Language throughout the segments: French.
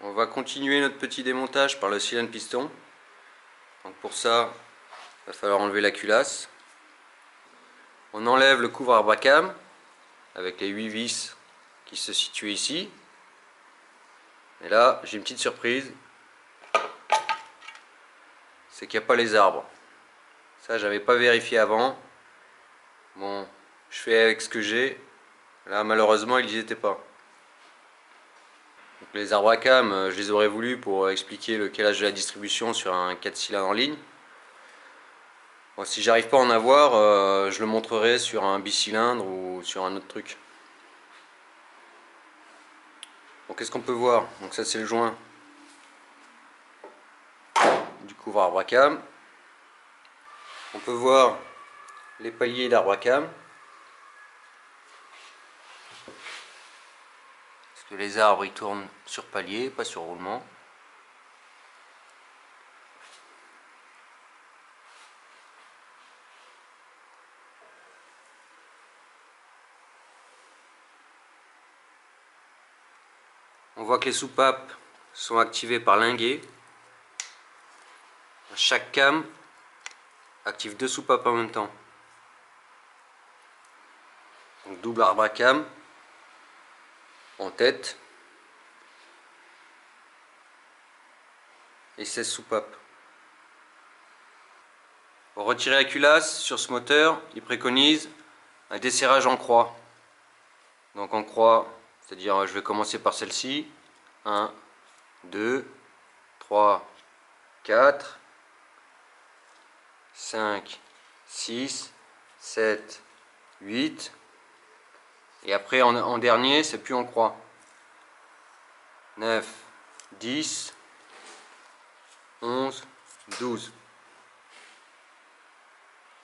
On va continuer notre petit démontage par le cylindre piston. Donc pour ça, il va falloir enlever la culasse. On enlève le couvre Arbacam avec les 8 vis qui se situent ici. Et là, j'ai une petite surprise. C'est qu'il n'y a pas les arbres. Ça, j'avais pas vérifié avant. Bon, je fais avec ce que j'ai. Là, malheureusement, ils n'y étaient pas. Donc, les arbres à cam, je les aurais voulu pour expliquer le calage de la distribution sur un 4 cylindres en ligne. Bon, si j'arrive pas à en avoir, je le montrerai sur un bicylindre ou sur un autre truc. Donc qu'est-ce qu'on peut voir? Donc ça c'est le joint du couvre arbre à cam. On peut voir les paliers d'arbre à cam. Parce que les arbres ils tournent sur palier, pas sur roulement. On voit que les soupapes sont activées par linguet. Chaque cam active 2 soupapes en même temps. Donc double arbre à cam en tête et 16 soupapes. Pour retirer la culasse sur ce moteur, il préconise un desserrage en croix. Donc en croix, c'est-à-dire je vais commencer par celle-ci. 1, 2, 3, 4, 5, 6, 7, 8. Et après en dernier, c'est plus en croix. 9, 10, 11, 12.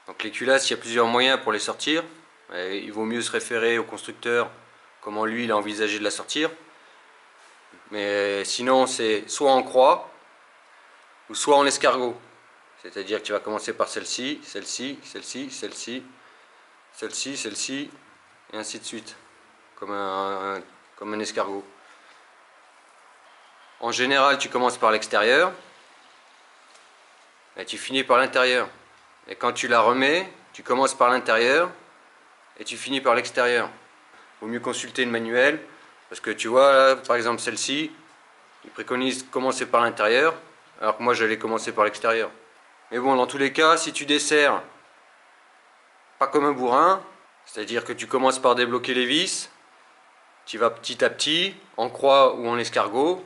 Donc les culasses, il y a plusieurs moyens pour les sortir. Et il vaut mieux se référer au constructeur, comment lui il a envisagé de la sortir. Mais sinon c'est soit en croix, ou soit en escargot. C'est-à-dire que tu vas commencer par celle-ci, celle-ci, celle-ci, celle-ci, celle-ci, celle-ci, et ainsi de suite, comme un escargot. En général, tu commences par l'extérieur, et tu finis par l'intérieur. Et quand tu la remets, tu commences par l'intérieur, et tu finis par l'extérieur. Il vaut mieux consulter le manuel, parce que tu vois, là, par exemple celle-ci, il préconise de commencer par l'intérieur, alors que moi j'allais commencer par l'extérieur. Mais bon, dans tous les cas, si tu desserres pas comme un bourrin, c'est-à-dire que tu commences par débloquer les vis, tu vas petit à petit, en croix ou en escargot,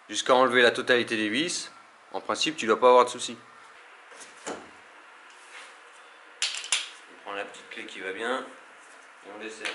jusqu'à enlever la totalité des vis, en principe tu ne dois pas avoir de soucis. On prend la petite clé qui va bien, et on desserre.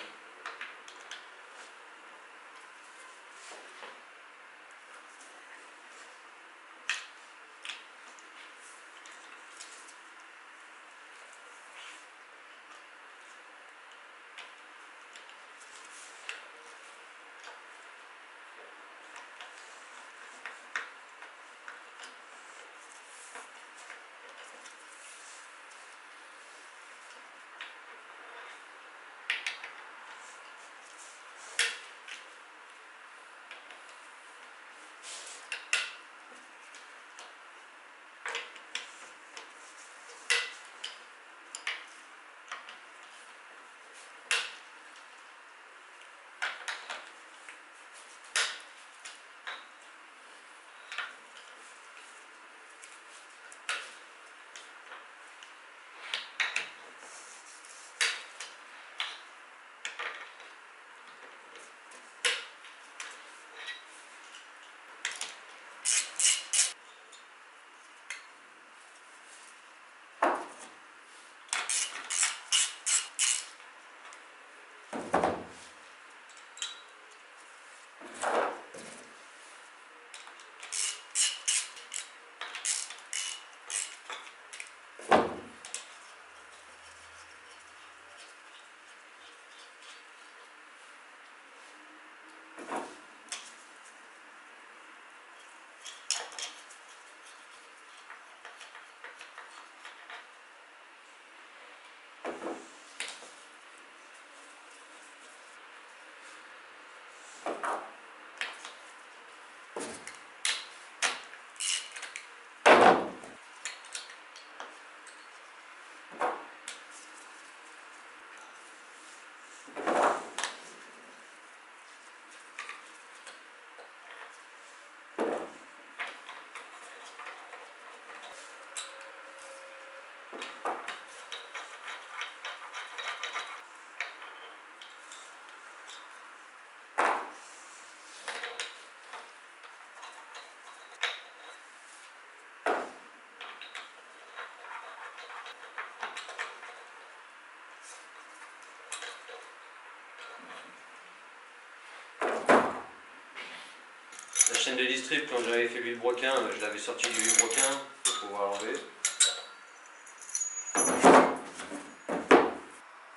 La chaîne de distrib, quand j'avais fait vilebrequin, je l'avais sorti du vilebrequin pour pouvoir l'enlever.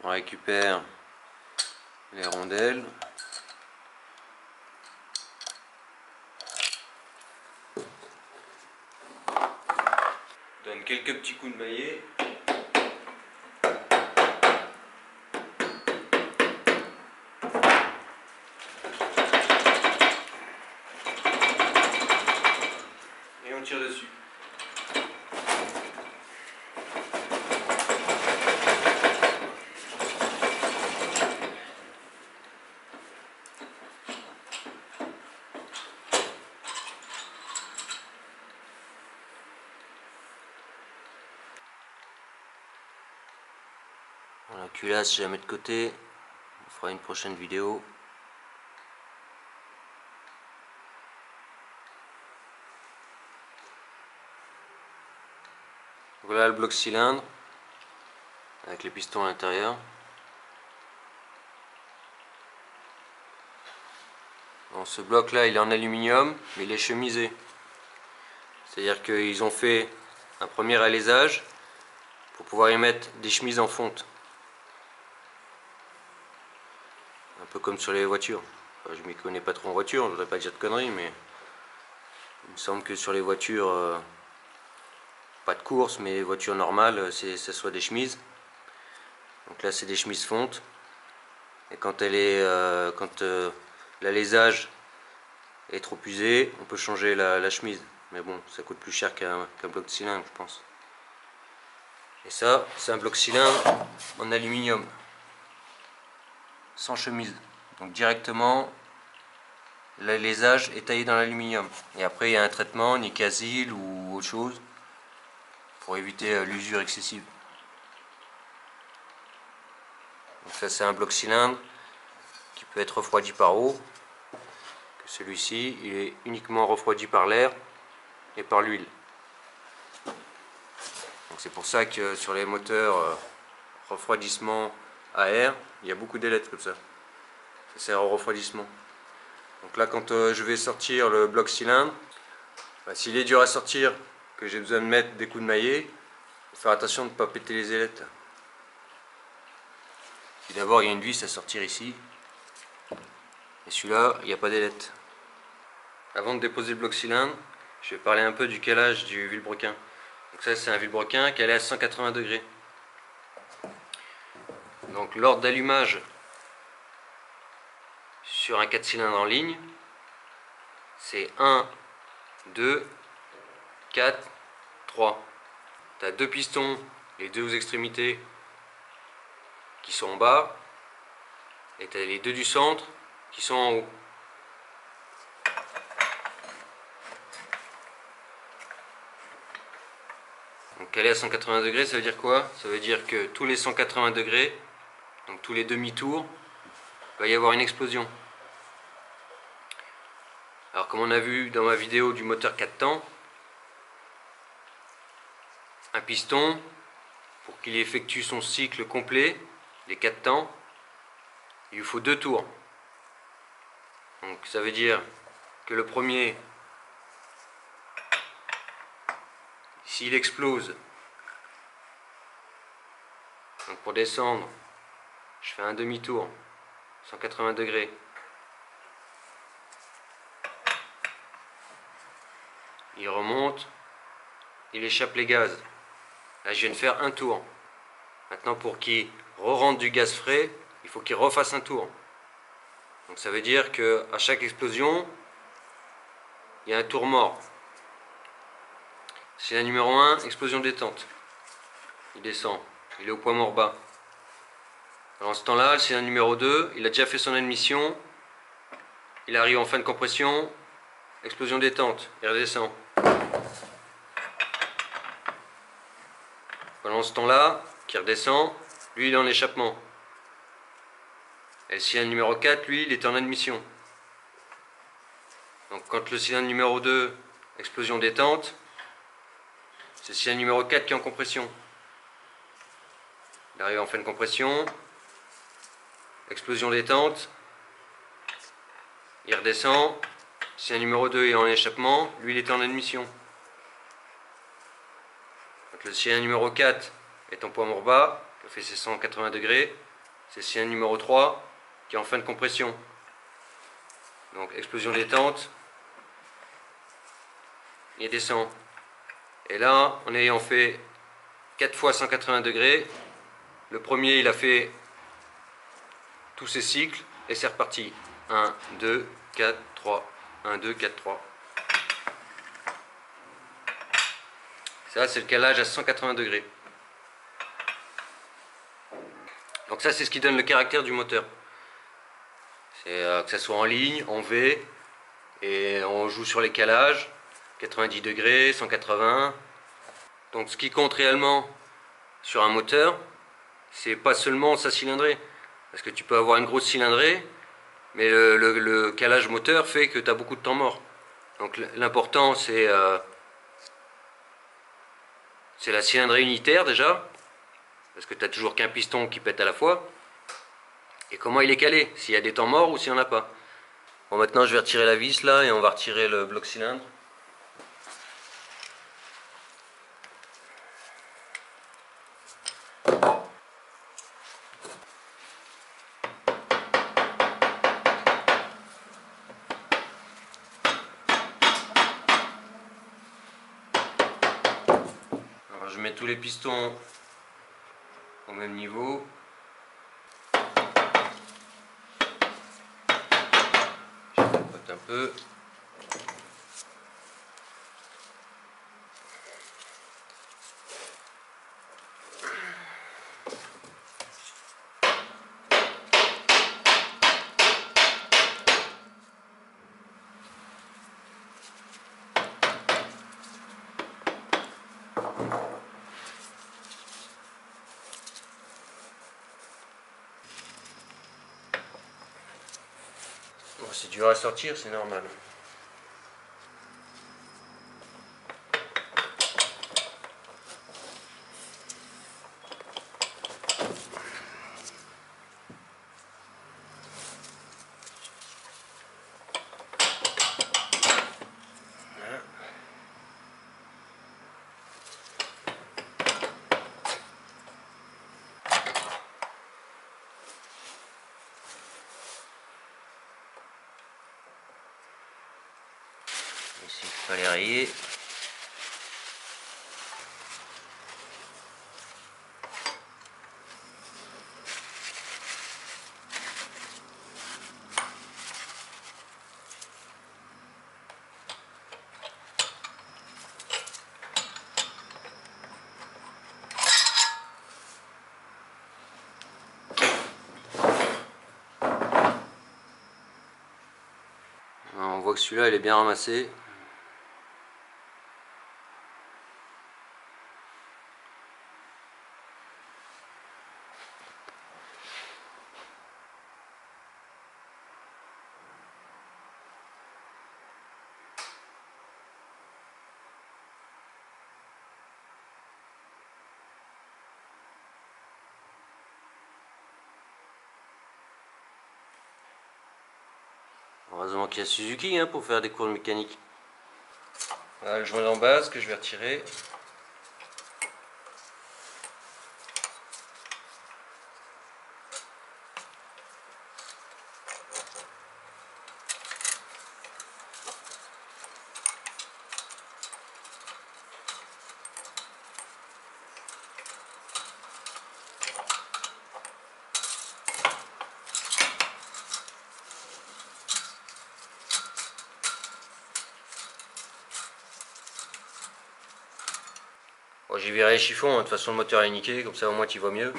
On récupère les rondelles. Donne quelques petits coups de maillet. Et on tire dessus. La culasse, je la mets de côté. On fera une prochaine vidéo. Voilà le bloc cylindre avec les pistons à l'intérieur. Bon, ce bloc là il est en aluminium mais il est chemisé. C'est à dire qu'ils ont fait un premier alésage pour pouvoir y mettre des chemises en fonte. Un peu comme sur les voitures. Enfin, je m'y connais pas trop en voiture, je voudrais pas dire de conneries, mais il me semble que sur les voitures, pas de course, mais les voitures normales, ça soit des chemises. Donc là c'est des chemises fonte. Et quand l'alésage est trop usé, on peut changer la chemise. Mais bon, ça coûte plus cher qu'un bloc de cylindre, je pense. Et ça, c'est un bloc cylindre en aluminium, sans chemise. Donc directement, l'alésage est taillé dans l'aluminium. Et après, il y a un traitement, Nicasil ou autre chose, pour éviter l'usure excessive. Donc ça, c'est un bloc cylindre qui peut être refroidi par eau. Celui-ci, il est uniquement refroidi par l'air et par l'huile. C'est pour ça que sur les moteurs refroidissement à air, il y a beaucoup d'ailettes comme ça. Ça sert au refroidissement. Donc là, quand je vais sortir le bloc cylindre, s'il est dur à sortir, que j'ai besoin de mettre des coups de maillet, il faut faire attention de ne pas péter les ailettes. D'abord, il y a une vis à sortir ici. Et celui-là, il n'y a pas d'ailette. Avant de déposer le bloc cylindre, je vais parler un peu du calage du vilebrequin. Donc ça, c'est un vilebrequin calé à 180 degrés. Donc l'ordre d'allumage sur un 4 cylindres en ligne, c'est 1, 2, 4, 3. Tu as deux pistons, les deux extrémités qui sont en bas, et tu as les deux du centre qui sont en haut. Donc calé à 180 degrés, ça veut dire quoi? Ça veut dire que tous les 180 degrés, donc tous les demi-tours, il va y avoir une explosion. Alors comme on a vu dans ma vidéo du moteur 4 temps, un piston, pour qu'il effectue son cycle complet, les 4 temps, il lui faut 2 tours. Donc ça veut dire que le premier, s'il explose, donc pour descendre, je fais un demi-tour, 180 degrés. Il remonte, il échappe les gaz. Là je viens de faire un tour. Maintenant pour qu'il re-rentre du gaz frais, il faut qu'il refasse un tour. Donc ça veut dire qu'à chaque explosion, il y a un tour mort. Cylindre numéro 1, explosion détente. Il descend, il est au point mort bas. Pendant ce temps-là, le cylindre numéro 2, il a déjà fait son admission. Il arrive en fin de compression, explosion détente, il redescend. Pendant ce temps-là, qui redescend, lui il est en échappement. Et le cylindre numéro 4, lui, il est en admission. Donc quand le cylindre numéro 2, explosion détente, c'est le cylindre numéro 4 qui est en compression. Il arrive en fin de compression, explosion détente, il redescend, cylindre numéro 2 est en échappement, lui il est en admission. Donc le cylindre numéro 4 est en point mort bas, qui fait ses 180 degrés, c'est le cylindre numéro 3 qui est en fin de compression. Donc explosion détente, il descend. Et là, en ayant fait 4 fois 180 degrés, le premier il a fait tous ses cycles et c'est reparti. 1, 2, 4, 3. 1, 2, 4, 3. Ça, c'est le calage à 180 degrés. Donc ça, c'est ce qui donne le caractère du moteur. C'est que ça soit en ligne, en V, et on joue sur les calages, 90 degrés, 180. Donc ce qui compte réellement sur un moteur, c'est pas seulement sa cylindrée. Parce que tu peux avoir une grosse cylindrée, mais le calage moteur fait que tu as beaucoup de temps mort. Donc l'important c'est la cylindrée unitaire déjà, parce que tu n'as toujours qu'un piston qui pète à la fois. Et comment il est calé, s'il y a des temps morts ou s'il n'y en a pas. Bon, maintenant je vais retirer la vis là et on va retirer le bloc cylindre. Alors je mets tous les pistons au même niveau. Je tapote un peu. Bon, c'est dur à sortir, c'est normal. Ici, il fallait rayer. On voit que celui-là il est bien ramassé. Heureusement qu'il y a Suzuki hein, pour faire des cours de mécanique. Voilà le joint en base que je vais retirer. Bon, j'ai viré les chiffons, hein. De toute façon le moteur est niqué, comme ça au moins tu vois mieux.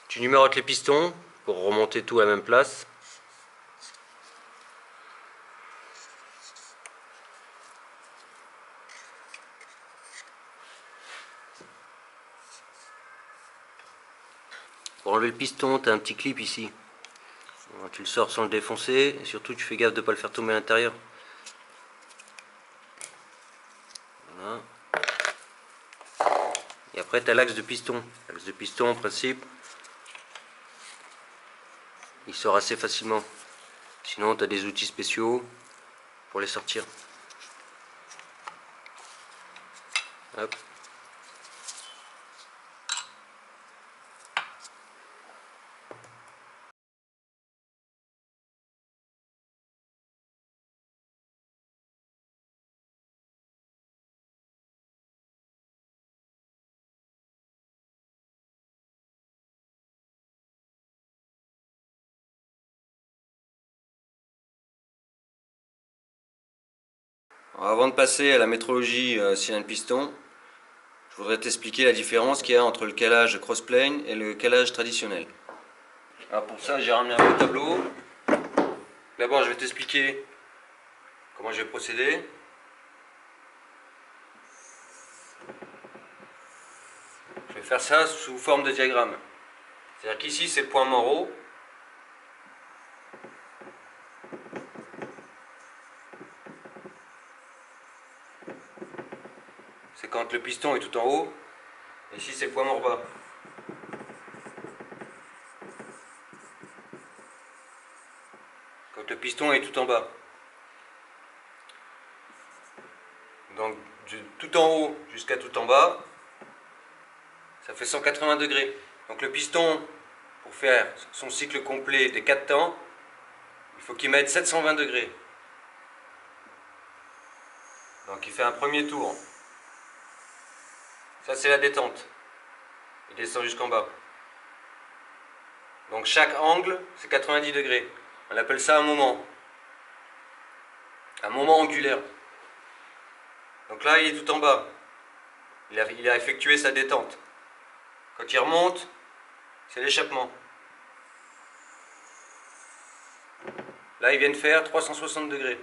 Tu numérotes les pistons pour remonter tout à la même place. Pour enlever le piston, tu as un petit clip ici. Alors, tu le sors sans le défoncer, et surtout tu fais gaffe de ne pas le faire tomber à l'intérieur. Voilà. Et après tu as l'axe de piston. L'axe de piston en principe, il sort assez facilement. Sinon tu as des outils spéciaux pour les sortir. Hop. Alors, avant de passer à la métrologie cylindre-piston, je voudrais t'expliquer la différence qu'il y a entre le calage crossplane et le calage traditionnel. Alors pour ça, j'ai ramené un beau tableau. D'abord, je vais t'expliquer comment je vais procéder. Je vais faire ça sous forme de diagramme. C'est-à-dire qu'ici, c'est le point mort haut. C'est quand le piston est tout en haut. Et ici, c'est le point mort bas. Quand le piston est tout en bas. Donc, de tout en haut jusqu'à tout en bas, ça fait 180 degrés. Donc le piston, pour faire son cycle complet des 4 temps, il faut qu'il mette 720 degrés. Donc il fait un premier tour. Ça c'est la détente. Il descend jusqu'en bas. Donc chaque angle, c'est 90 degrés. On appelle ça un moment. Un moment angulaire. Donc là, il est tout en bas. Il a effectué sa détente. Quand il remonte, c'est l'échappement. Là, il vient de faire 360 degrés.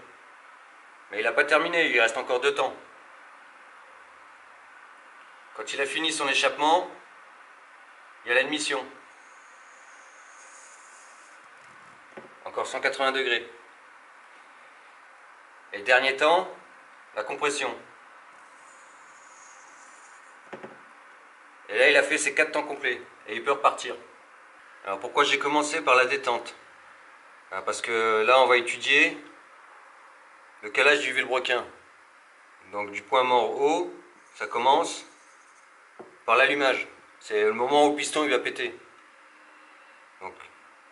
Mais il n'a pas terminé, il reste encore 2 temps. Quand il a fini son échappement, il y a l'admission. Encore 180 degrés. Et le dernier temps, la compression. Et là, il a fait ses 4 temps complets. Et il peut repartir. Alors pourquoi j'ai commencé par la détente? Parce que là, on va étudier le calage du vilebrequin. Donc du point mort haut, ça commence par l'allumage. C'est le moment où le piston il va péter. Donc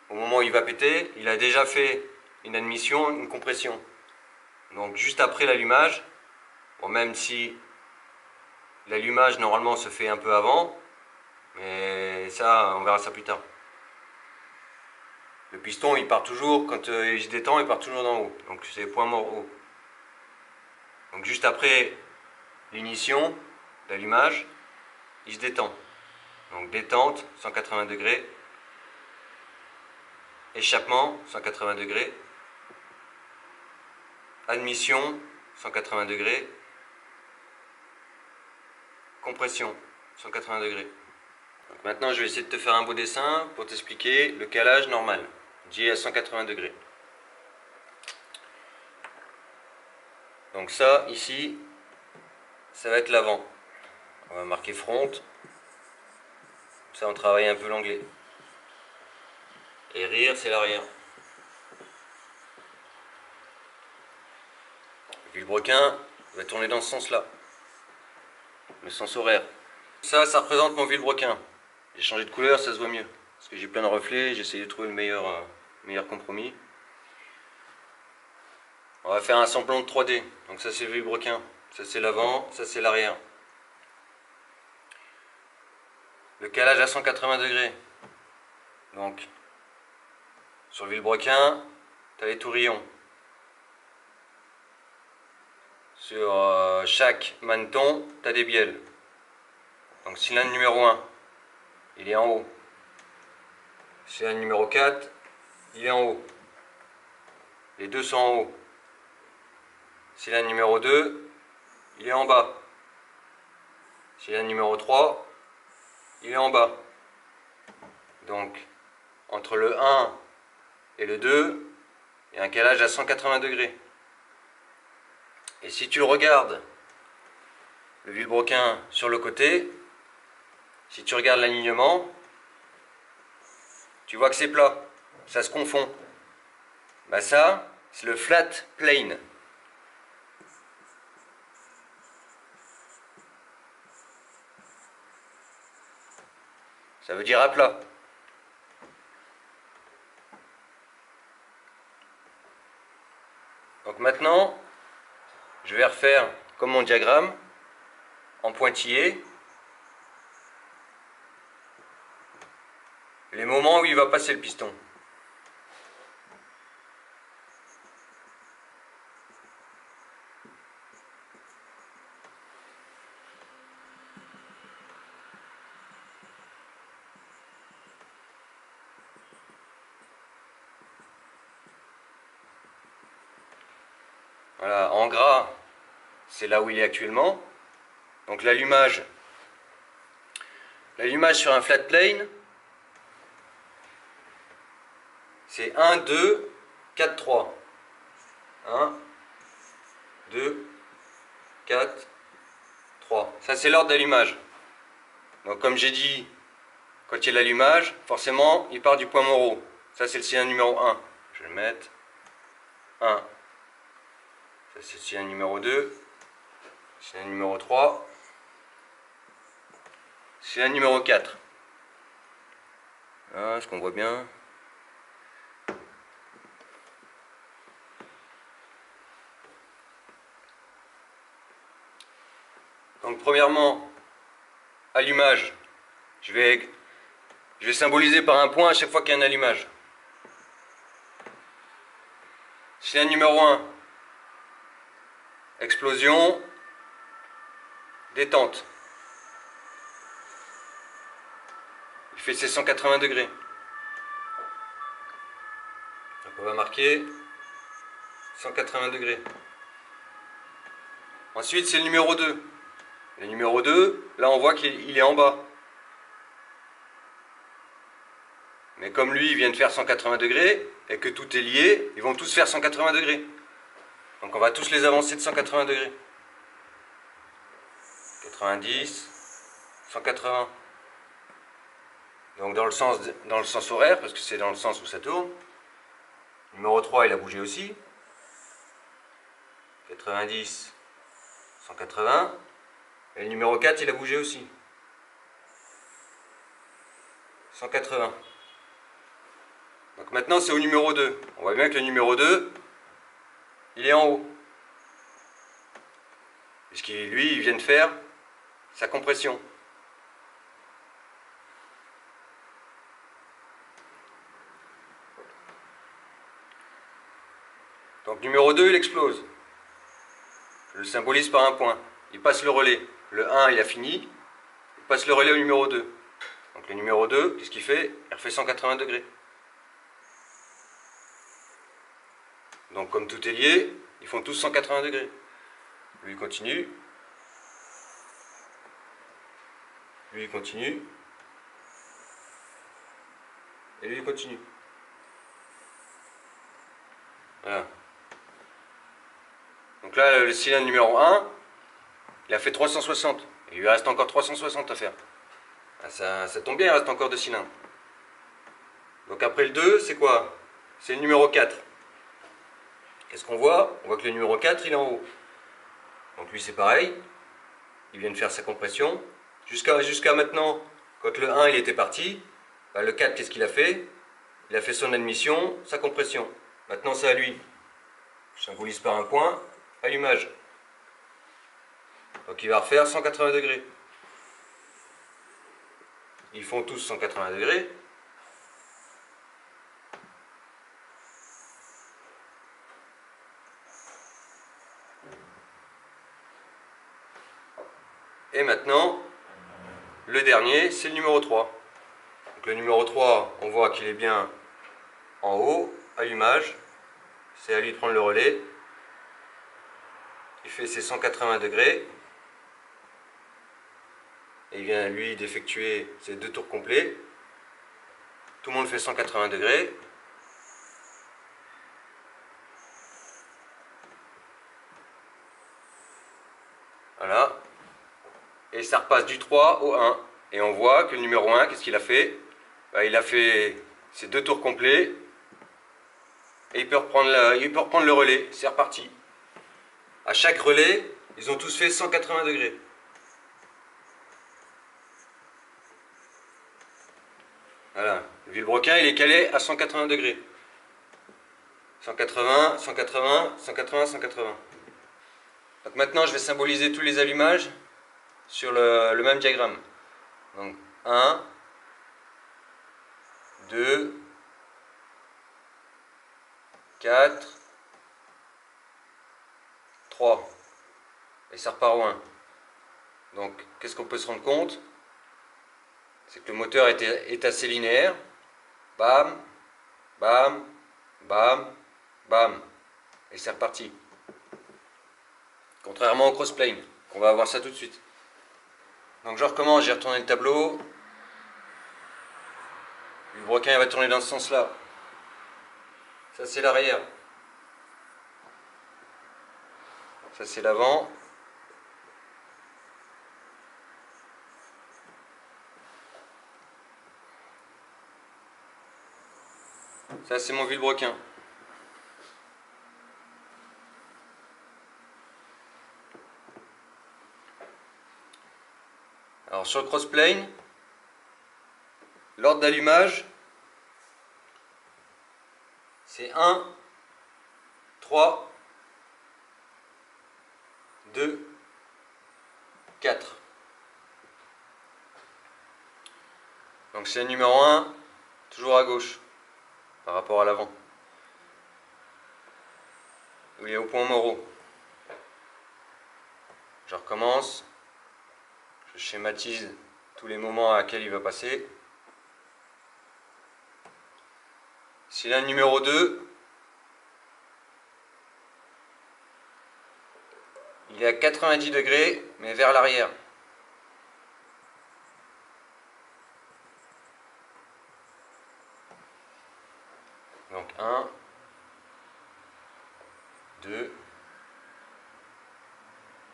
au moment où il va péter, il a déjà fait une admission, une compression. Donc juste après l'allumage, bon, même si l'allumage normalement se fait un peu avant, mais ça on verra ça plus tard. Le piston il part toujours, quand il se détend, il part toujours d'en haut. Donc c'est point mort haut. Donc juste après l'ignition, l'allumage, il se détend. Donc détente, 180 degrés. Échappement, 180 degrés. Admission, 180 degrés. Compression, 180 degrés. Donc maintenant, je vais essayer de te faire un beau dessin pour t'expliquer le calage normal, dit à 180 degrés. Donc ça, ici, ça va être l'avant. On va marquer front. Ça, on travaille un peu l'anglais. Et rire, c'est l'arrière. Le vilebrequin va tourner dans ce sens-là. Le sens horaire. Ça représente mon vilebrequin. J'ai changé de couleur, ça se voit mieux. Parce que j'ai plein de reflets, j'ai essayé de trouver le meilleur compromis. On va faire un semblant de 3D. Donc ça c'est le vilebrequin. Ça c'est l'avant, ça c'est l'arrière. Le calage à 180 degrés. Donc, sur le vilebrequin, tu as les tourillons. Sur chaque maneton, tu as des bielles. Donc cylindre numéro 1, il est en haut. Cylindre numéro 4, il est en haut. Les deux sont en haut. Cylindre numéro 2, il est en bas. Cylindre numéro 3, il est en bas. Donc, entre le 1 et le 2, il y a un calage à 180 degrés. Et si tu regardes le vilebrequin sur le côté, si tu regardes l'alignement, tu vois que c'est plat, ça se confond. Bah ça, c'est le flat plane. Ça veut dire à plat. Donc maintenant, je vais refaire comme mon diagramme, en pointillé, les moments où il va passer le piston. Voilà, en gras, c'est là où il est actuellement. Donc l'allumage sur un flat plane, c'est 1, 2, 4, 3. 1, 2, 4, 3. Ça, c'est l'ordre d'allumage. Donc comme j'ai dit, quand il y a l'allumage, forcément, il part du point Moreau. Ça, c'est le cylindre numéro 1. Je vais le mettre. 1. Ça, c'est le cylindre numéro 2. Cylindre numéro 3. Cylindre numéro 4. Ah, est-ce qu'on voit bien? Donc premièrement, allumage. Je vais symboliser par un point à chaque fois qu'il y a un allumage. Cylindre numéro 1. Explosion. Détente. Il fait ses 180 degrés. Donc on va marquer 180 degrés. Ensuite, c'est le numéro 2. Le numéro 2, là on voit qu'il est en bas. Mais comme lui, il vient de faire 180 degrés, et que tout est lié, ils vont tous faire 180 degrés. Donc on va tous les avancer de 180 degrés. 90, 180. Donc dans le sens horaire, parce que c'est dans le sens où ça tourne. Numéro 3, il a bougé aussi. 90, 180. Et le numéro 4, il a bougé aussi. 180. Donc maintenant, c'est au numéro 2. On voit bien que le numéro 2, il est en haut. Puisqu'il, lui, il vient de faire sa compression. Donc numéro 2, il explose. Je le symbolise par un point. Il passe le relais. Le 1, il a fini. Il passe le relais au numéro 2. Donc le numéro 2, qu'est-ce qu'il fait? Il refait 180 degrés. Donc comme tout est lié, ils font tous 180 degrés. Lui, il continue. Lui, il continue. Et lui, il continue. Voilà. Donc là, le cylindre numéro 1, il a fait 360. Il lui reste encore 360 à faire. Ah, ça tombe bien, il reste encore 2 cylindres. Donc après le 2, c'est quoi? C'est le numéro 4. Qu'est-ce qu'on voit? On voit que le numéro 4, il est en haut. Donc lui, c'est pareil. Il vient de faire sa compression. Jusqu'à maintenant, quand le 1 il était parti, bah, le 4, qu'est-ce qu'il a fait? Il a fait son admission, sa compression. Maintenant, c'est à lui. Je symbolise par un point, allumage. Donc il va refaire 180 degrés. Ils font tous 180 degrés. Et maintenant, le dernier, c'est le numéro 3. Donc le numéro 3, on voit qu'il est bien en haut, allumage. C'est à lui de prendre le relais. Il fait ses 180 degrés. Et il vient lui d'effectuer ses 2 tours complets. Tout le monde fait 180 degrés. Voilà. Et ça repasse du 3 au 1. Et on voit que le numéro 1, qu'est-ce qu'il a fait? Il a fait ses 2 tours complets. Et il peut reprendre le relais. C'est reparti. À chaque relais, ils ont tous fait 180 degrés. Voilà. Le vilebrequin, il est calé à 180 degrés. 180, 180, 180, 180. Donc maintenant, je vais symboliser tous les allumages sur le même diagramme. Donc 1, 2, 4, 3. Et ça repart au 1. Donc qu'est-ce qu'on peut se rendre compte? C'est que le moteur est assez linéaire. Bam, bam, bam, bam. Et c'est reparti. Contrairement au crossplane. On va voir ça tout de suite. Donc je recommence, j'ai retourné le tableau. Le broquin va tourner dans ce sens-là. Ça c'est l'arrière. Ça c'est l'avant. Ça c'est mon vilebrequin. Alors sur le crossplane, l'ordre d'allumage, c'est 1, 3, 2, 4. Donc c'est le numéro 1, toujours à gauche, par rapport à l'avant. Où il est au point Moreau. Je recommence. Je schématise tous les moments à laquelle il va passer. S'il a un numéro 2, il est à 90 degrés, mais vers l'arrière. Donc 1, 2.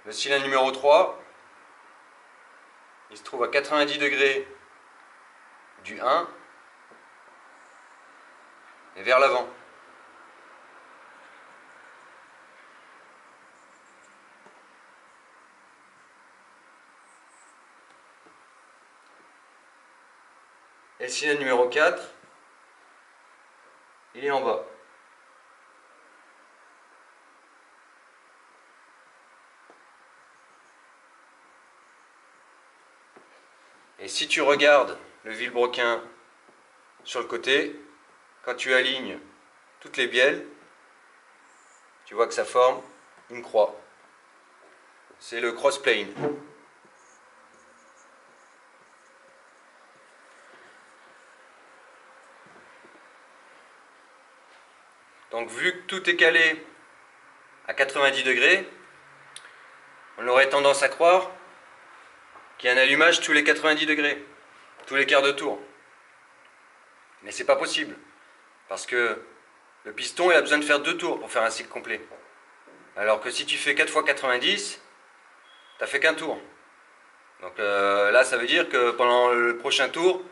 Le cylindre numéro 3, il se trouve à 90 degrés du 1 et vers l'avant. Et le cylindre numéro 4, il est en bas. Et si tu regardes le vilebrequin sur le côté, quand tu alignes toutes les bielles, tu vois que ça forme une croix. C'est le crossplane. Donc vu que tout est calé à 90 degrés, on aurait tendance à croire qu'il y a un allumage tous les 90 degrés, tous les quarts de tour. Mais c'est pas possible, parce que le piston il a besoin de faire 2 tours pour faire un cycle complet. Alors que si tu fais 4 x 90, t'as fait qu'un tour. Donc là ça veut dire que pendant le prochain tour,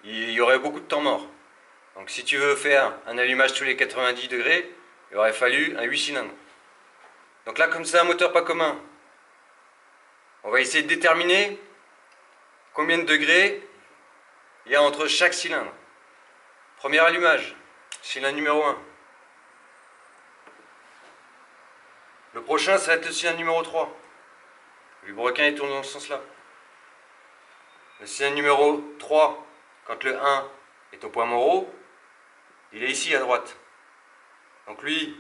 il y aurait beaucoup de temps mort. Donc si tu veux faire un allumage tous les 90 degrés, il aurait fallu un 8 cylindres. Donc là comme c'est un moteur pas commun, on va essayer de déterminer combien de degrés il y a entre chaque cylindre. Premier allumage, cylindre numéro 1. Le prochain, ça va être le cylindre numéro 3. Le vilebrequin il tourne dans ce sens-là. Le cylindre numéro 3, quand le 1 est au point Moreau, il est ici à droite. Donc lui,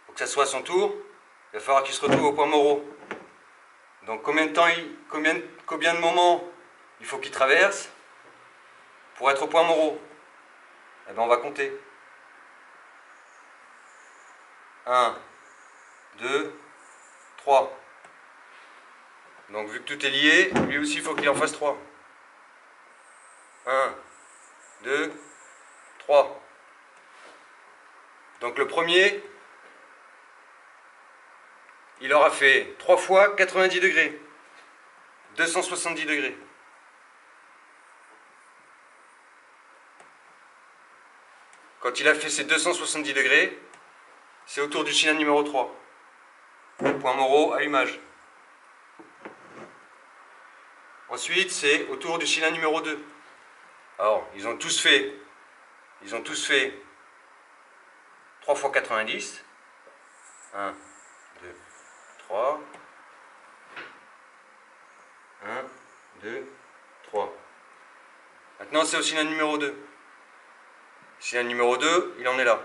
pour que ça soit son tour, il va falloir qu'il se retrouve au point Moreau. Donc combien de moments il faut qu'il traverse pour être au point moraux. Eh bien, on va compter. 1, 2, 3. Donc vu que tout est lié, lui aussi il faut qu'il en fasse 3. 1, 2, 3. Donc le premier, il aura fait 3 fois 90 degrés. 270 degrés. Quand il a fait ses 270 degrés, c'est autour du cylindre numéro 3. Point moraux, allumage. Ensuite, c'est autour du cylindre numéro 2. Alors, ils ont tous fait 3 fois 90. 1, 2, 3. 1, 2, 3. Maintenant, c'est au cylindre numéro 2. Le cylindre numéro 2, il en est là.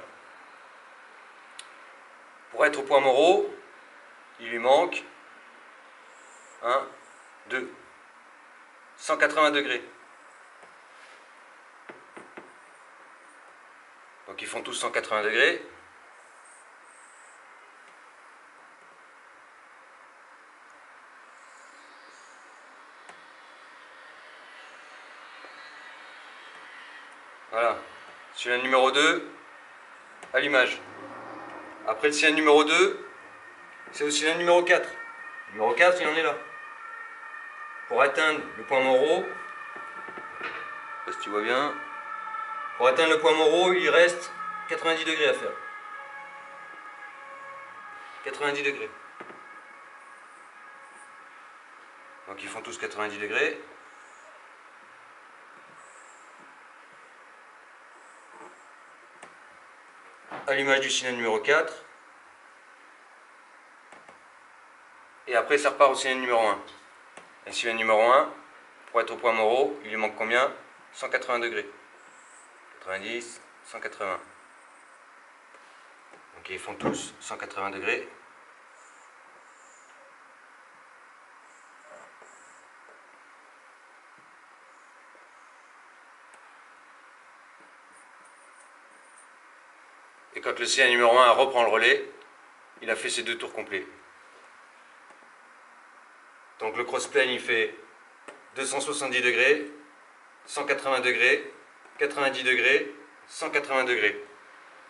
Pour être au point moraux, il lui manque 1, 2. 180 degrés. Donc ils font tous 180 degrés. Voilà. Cylindre numéro 2, allumage. Après le cylindre numéro 2, c'est au cylindre numéro 4. Le numéro 4, il en est là. Pour atteindre le point moraux, je sais pas si tu vois bien, pour atteindre le point moraux, il reste 90 degrés à faire. 90 degrés. Donc ils font tous 90 degrés. Allumage du cylindre numéro 4. Et après ça repart au cylindre numéro 1. Et le cylindre numéro 1, pour être au point moraux, il lui manque combien? 180 degrés. 90, 180. Donc ils font tous 180 degrés. Et quand le cylindre numéro 1 reprend le relais, il a fait ses 2 tours complets. Donc le crossplane il fait 270 degrés, 180 degrés, 90 degrés, 180 degrés.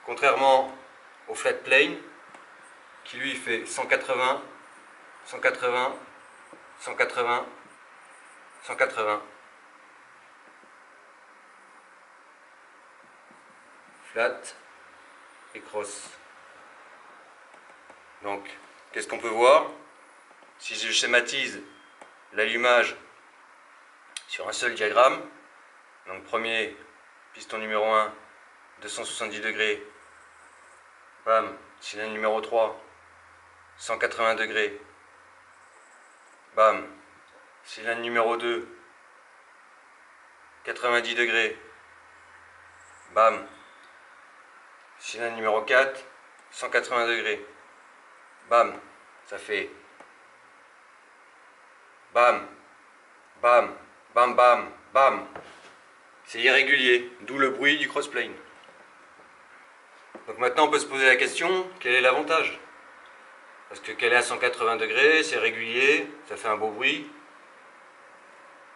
Contrairement au flat plane qui lui fait 180, 180, 180, 180. Flat et cross. Donc, qu'est-ce qu'on peut voir? Si je schématise l'allumage sur un seul diagramme, donc premier, piston numéro 1, 270 degrés, bam, cylindre numéro 3, 180 degrés, bam, cylindre numéro 2, 90 degrés, bam, cylindre numéro 4, 180 degrés, bam, ça fait bam, bam, bam, bam, bam. C'est irrégulier, d'où le bruit du crossplane. Donc maintenant on peut se poser la question, quel est l'avantage? Parce que qu'elle est à 180 degrés, c'est régulier, ça fait un beau bruit.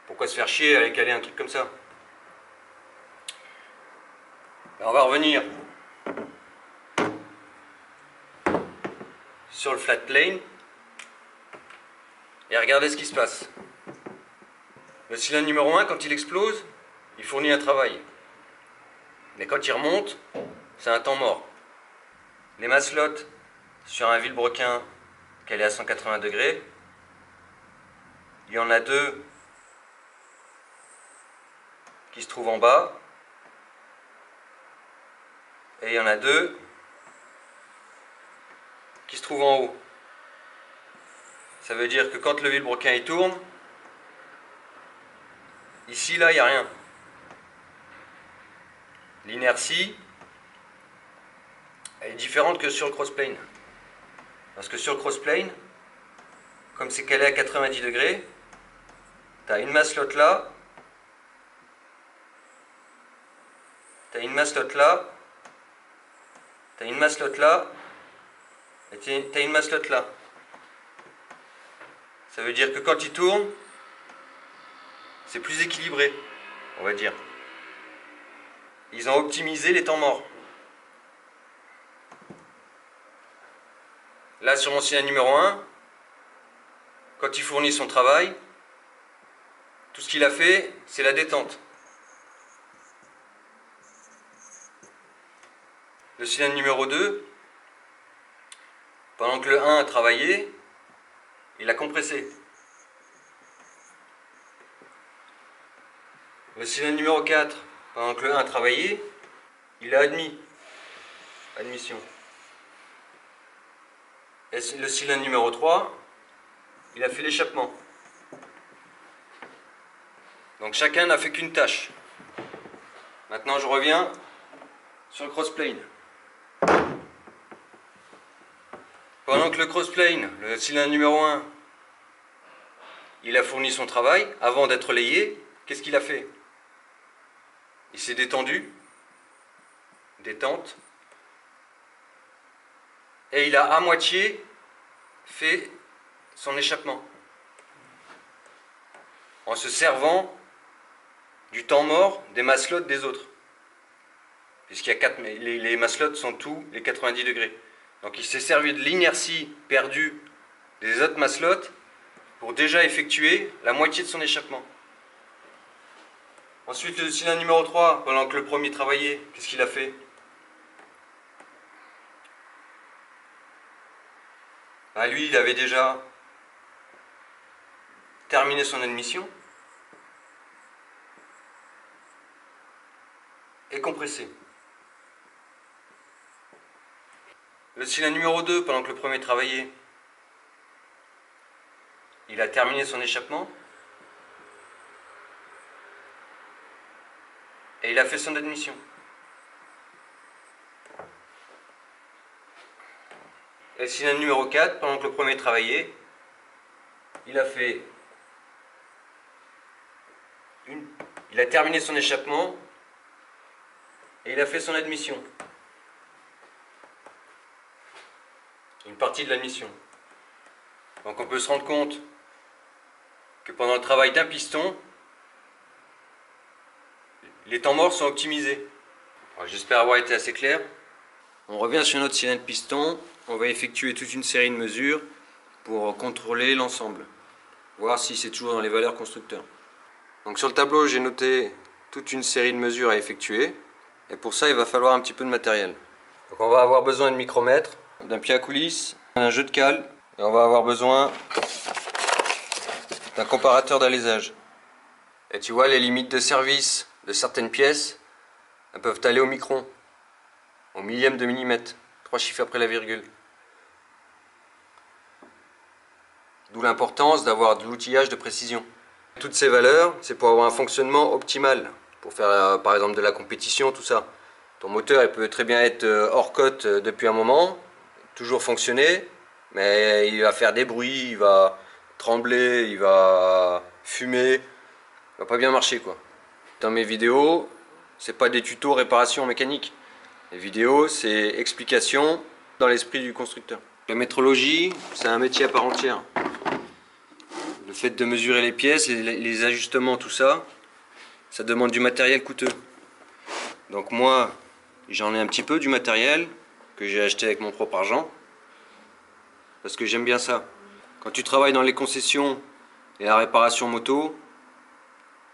Pourquoi se faire chier à aller caler un truc comme ça? On va revenir sur le flat plane et regardez ce qui se passe. Le cylindre numéro 1, quand il explose, il fournit un travail. Mais quand il remonte, c'est un temps mort. Les maslottes sur un vilebrequin qu'elle est à 180 degrés, il y en a 2 qui se trouvent en bas et il y en a 2 qui se trouvent en haut. Ça veut dire que quand le vilebrequin il tourne, ici là il n'y a rien. L'inertie elle est différente que sur le crossplane. Parce que sur le crossplane, comme c'est calé à 90 degrés, tu as une maslotte là tu as une masselotte là, tu as une masselotte là, et tu as une masselotte là. Ça veut dire que quand il tourne, c'est plus équilibré, on va dire. Ils ont optimisé les temps morts. Là, sur mon cylindre numéro 1, quand il fournit son travail, tout ce qu'il a fait, c'est la détente. Le cylindre numéro 2, pendant que le 1 a travaillé, il a compressé. Le cylindre numéro 4, pendant que le 1 a travaillé, il a admis. Admission. Et le cylindre numéro 3, il a fait l'échappement. Donc chacun n'a fait qu'une tâche. Maintenant je reviens sur le crossplane. Pendant que le crossplane, le cylindre numéro 1, il a fourni son travail, avant d'être layé, qu'est-ce qu'il a fait? Il s'est détendu, détente, et il a à moitié fait son échappement. En se servant du temps mort des masselottes des autres. Puisqu'il y a les masselottes sont tous les 90 degrés. Donc il s'est servi de l'inertie perdue des autres masselottes pour déjà effectuer la moitié de son échappement. Ensuite, le cylindre numéro 3, pendant que le premier travaillait, qu'est-ce qu'il a fait? Lui, il avait déjà terminé son admission et compressé. Le cylindre numéro 2, pendant que le premier travaillait, il a terminé son échappement et il a fait son admission. Et le cylindre numéro 4, pendant que le premier travaillait, il a terminé son échappement et il a fait son admission. Une partie de l'admission. Donc on peut se rendre compte que pendant le travail d'un piston, les temps morts sont optimisés. J'espère avoir été assez clair. On revient sur notre cylindre piston. On va effectuer toute une série de mesures pour contrôler l'ensemble. Voir si c'est toujours dans les valeurs constructeurs. Donc sur le tableau, j'ai noté toute une série de mesures à effectuer. Et pour ça, il va falloir un petit peu de matériel. Donc on va avoir besoin de micromètre, d'un pied à coulisses, d'un jeu de cale. Et on va avoir besoin d'un comparateur d'alésage. Et tu vois, les limites de service de certaines pièces, elles peuvent aller au micron, au millième de millimètre, 3 chiffres après la virgule. D'où l'importance d'avoir de l'outillage de précision. Toutes ces valeurs, c'est pour avoir un fonctionnement optimal, pour faire par exemple de la compétition, tout ça. Ton moteur il peut très bien être hors cote depuis un moment, toujours fonctionner, mais il va faire des bruits, il va trembler, il va fumer, il va pas bien marcher quoi. Dans mes vidéos, c'est pas des tutos réparation mécanique. Les vidéos, c'est explication dans l'esprit du constructeur. La métrologie, c'est un métier à part entière. Le fait de mesurer les pièces, les ajustements, tout ça, ça demande du matériel coûteux. Donc moi, j'en ai un petit peu du matériel que j'ai acheté avec mon propre argent. Parce que j'aime bien ça. Quand tu travailles dans les concessions et la réparation moto,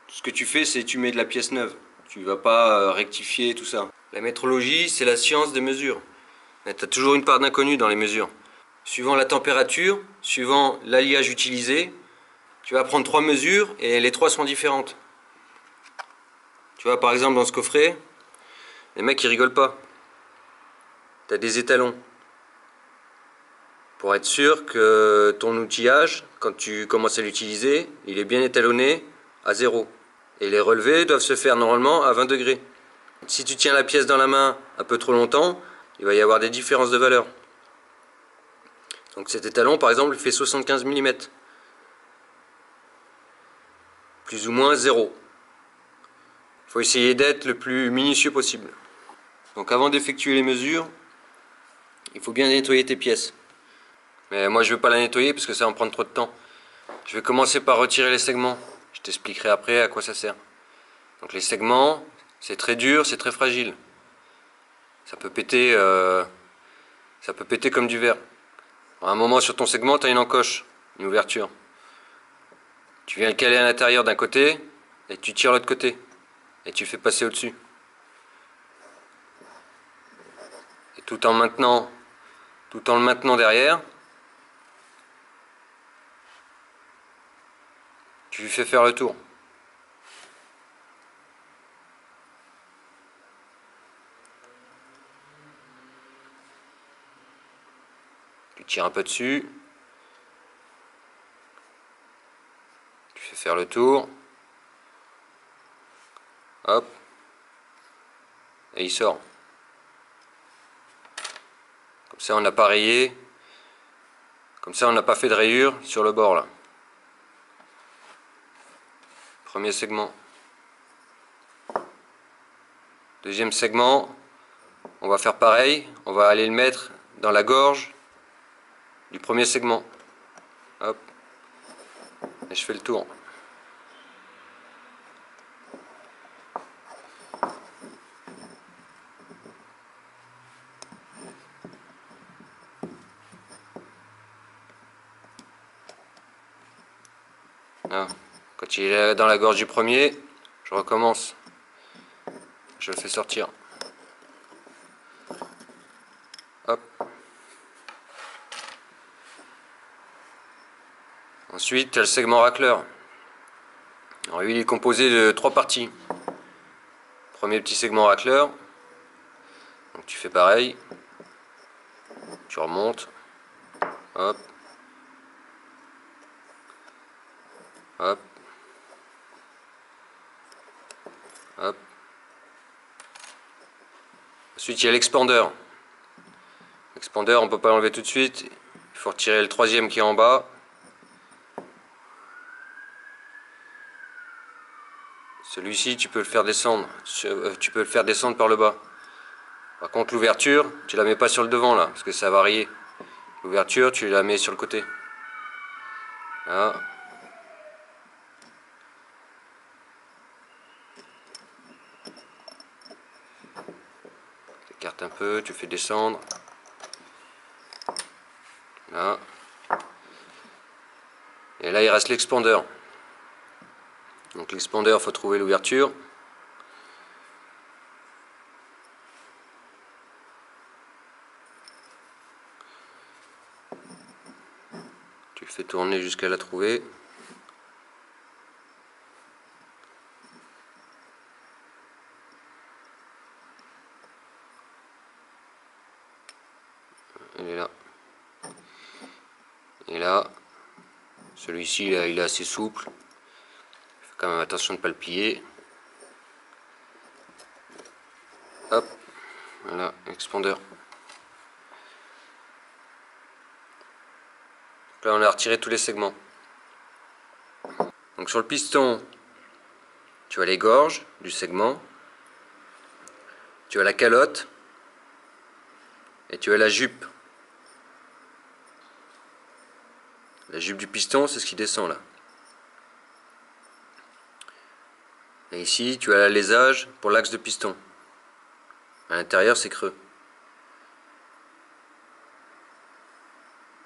ce que tu fais, c'est tu mets de la pièce neuve. Tu ne vas pas rectifier tout ça. La métrologie, c'est la science des mesures. Tu as toujours une part d'inconnu dans les mesures. Suivant la température, suivant l'alliage utilisé, tu vas prendre 3 mesures et les 3 sont différentes. Tu vois, par exemple, dans ce coffret, les mecs ils rigolent pas. Tu as des étalons. Pour être sûr que ton outillage, quand tu commences à l'utiliser, il est bien étalonné à 0. Et les relevés doivent se faire normalement à 20 degrés. Si tu tiens la pièce dans la main un peu trop longtemps, il va y avoir des différences de valeur. Donc cet étalon, par exemple, il fait 75 mm. Plus ou moins 0. Il faut essayer d'être le plus minutieux possible. Donc avant d'effectuer les mesures, il faut bien nettoyer tes pièces. Mais moi je ne vais pas la nettoyer parce que ça va me prendre trop de temps. Je vais commencer par retirer les segments. Je t'expliquerai après à quoi ça sert. Donc les segments, c'est très dur, c'est très fragile. Ça peut péter comme du verre. À un moment sur ton segment, tu as une encoche, une ouverture. Tu viens le caler à l'intérieur d'un côté et tu tires l'autre côté. Et tu fais passer au-dessus. Et tout en le maintenant derrière, tu lui fais faire le tour. Tu tires un peu dessus. Tu fais faire le tour. Hop. Et il sort. Comme ça on n'a pas rayé. Comme ça on n'a pas fait de rayure sur le bord là. Premier segment. Deuxième segment. On va faire pareil. On va aller le mettre dans la gorge du premier segment. Hop. Et je fais le tour. Là. Quand il est dans la gorge du premier, je recommence. Je le fais sortir. Hop. Ensuite, tu as le segment racleur. Alors lui, il est composé de 3 parties. Premier petit segment racleur. Donc tu fais pareil. Tu remontes. Hop. Hop. Hop. Ensuite, il y a l'expander. L'expander, on ne peut pas l'enlever tout de suite. Il faut retirer le troisième qui est en bas. Celui-ci, tu peux le faire descendre. Tu peux le faire descendre par le bas. Par contre, l'ouverture, tu la mets pas sur le devant là, parce que ça va rayer. L'ouverture, tu la mets sur le côté. Là. Tu écartes un peu, tu fais descendre. Là. Et là, il reste l'expander. Donc l'expander, il faut trouver l'ouverture. Tu le fais tourner jusqu'à la trouver. Elle est là. Et là, celui-ci, il est assez souple. Fais quand même attention de ne pas le plier. Hop, voilà, expander. Là, on a retiré tous les segments. Donc sur le piston, tu as les gorges du segment, tu as la calotte et tu as la jupe. La jupe du piston, c'est ce qui descend là. Et ici, tu as l'alésage pour l'axe de piston. À l'intérieur, c'est creux.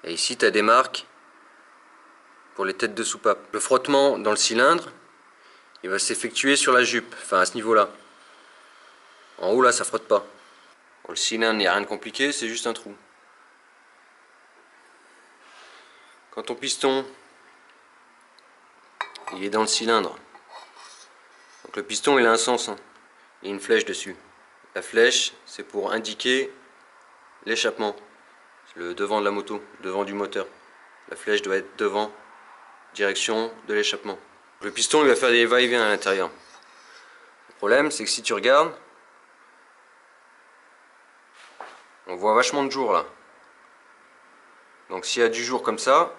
Et ici, tu as des marques pour les têtes de soupape. Le frottement dans le cylindre, il va s'effectuer sur la jupe, enfin à ce niveau-là. En haut, là, ça frotte pas. Pour le cylindre, il n'y a rien de compliqué, c'est juste un trou. Quand ton piston il est dans le cylindre, donc le piston il a un sens, hein. Il y a une flèche dessus. La flèche, c'est pour indiquer l'échappement. C'est le devant de la moto, le devant du moteur. La flèche doit être devant, direction de l'échappement. Le piston il va faire des va-et-vient à l'intérieur. Le problème c'est que si tu regardes, on voit vachement de jour là. Donc s'il y a du jour comme ça,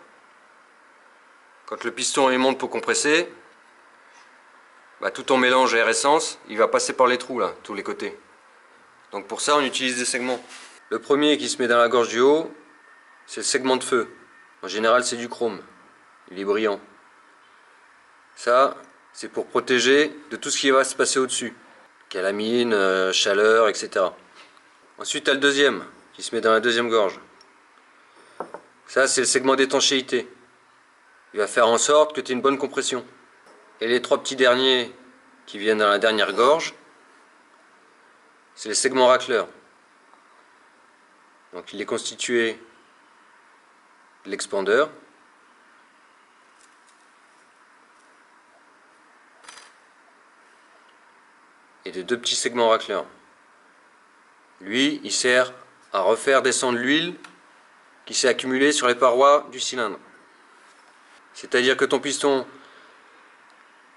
quand le piston il monte pour compresser, bah, tout ton mélange air essence, il va passer par les trous là, tous les côtés. Donc pour ça on utilise des segments. Le premier qui se met dans la gorge du haut, c'est le segment de feu. En général c'est du chrome, il est brillant. Ça, c'est pour protéger de tout ce qui va se passer au-dessus. Calamine, chaleur, etc. Ensuite tu as le deuxième, qui se met dans la deuxième gorge. Ça c'est le segment d'étanchéité. Il va faire en sorte que tu aies une bonne compression. Et les trois petits derniers qui viennent dans la dernière gorge, c'est les segments racleurs. Donc il est constitué de l'expandeur, et de deux petits segments racleurs. Lui, il sert à refaire descendre l'huile qui s'est accumulée sur les parois du cylindre. C'est-à-dire que ton piston,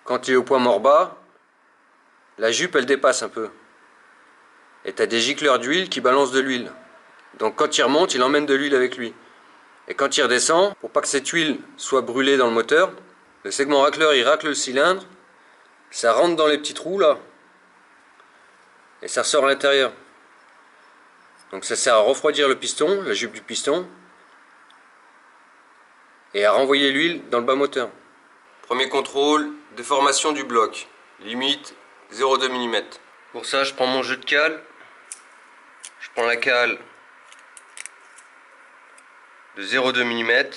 quand il est au point mort bas, la jupe elle dépasse un peu. Et tu as des gicleurs d'huile qui balancent de l'huile. Donc quand il remonte, il emmène de l'huile avec lui. Et quand il redescend, pour pas que cette huile soit brûlée dans le moteur, le segment racleur il racle le cylindre, ça rentre dans les petits trous là, et ça ressort à l'intérieur. Donc ça sert à refroidir le piston, la jupe du piston, et à renvoyer l'huile dans le bas moteur. Premier contrôle, déformation du bloc, limite 0,2 mm. Pour ça je prends mon jeu de cale, je prends la cale de 0,2 mm.